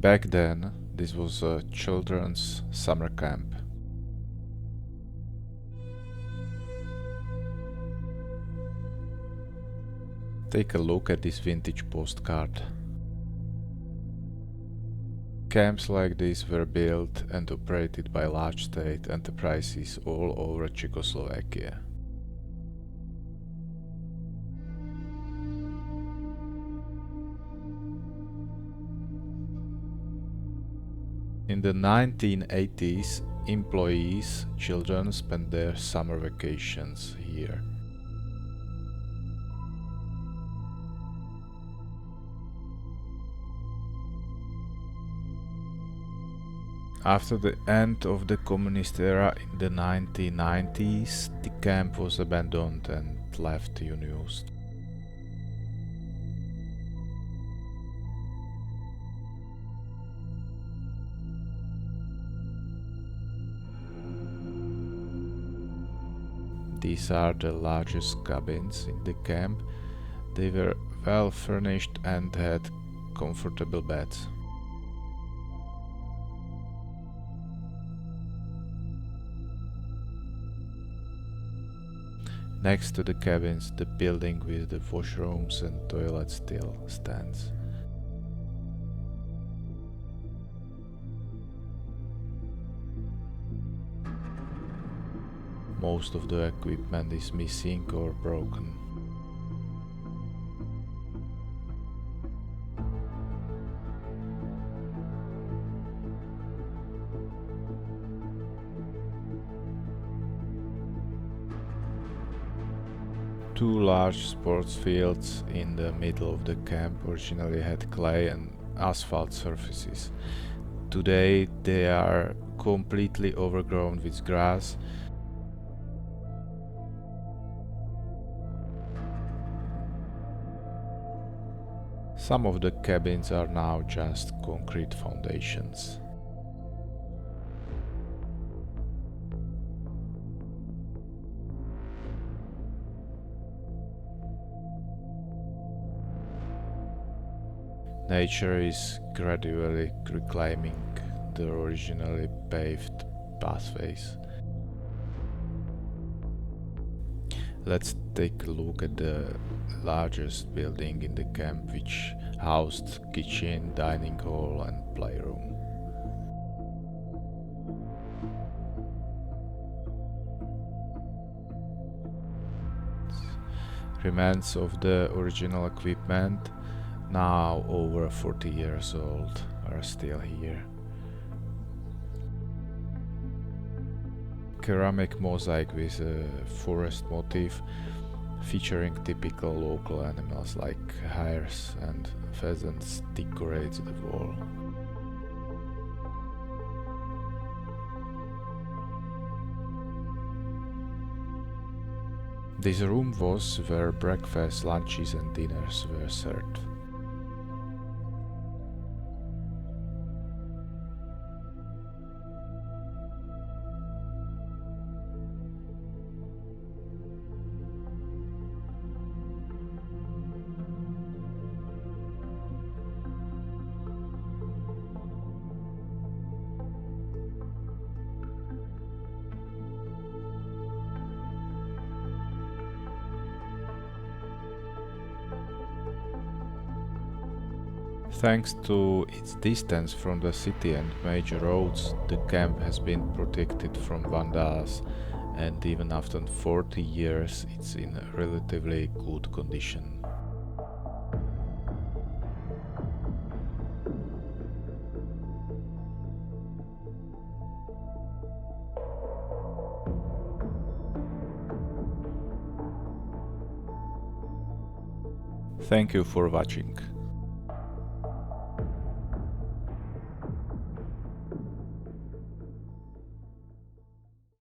Back then, this was a children's summer camp. Take a look at this vintage postcard. Camps like this were built and operated by large state enterprises all over Czechoslovakia. In the 1980s, employees' children spent their summer vacations here. After the end of the communist era in the 1990s, the camp was abandoned and left unused. These are the largest cabins in the camp. They were well furnished and had comfortable beds. Next to the cabins, the building with the washrooms and toilets still stands. Most of the equipment is missing or broken. Two large sports fields in the middle of the camp originally had clay and asphalt surfaces. Today they are completely overgrown with grass. Some of the cabins are now just concrete foundations. Nature is gradually reclaiming the originally paved pathways. Let's take a look at the largest building in the camp, which housed kitchen, dining hall and playroom. Remnants of the original equipment, now over 40 years old, are still here. Ceramic mosaic with a forest motif featuring typical local animals like hares and pheasants decorates the wall. This room was where breakfast, lunches and dinners were served. Thanks to its distance from the city and major roads, the camp has been protected from vandals, and even after 40 years it's in a relatively good condition. Thank you for watching.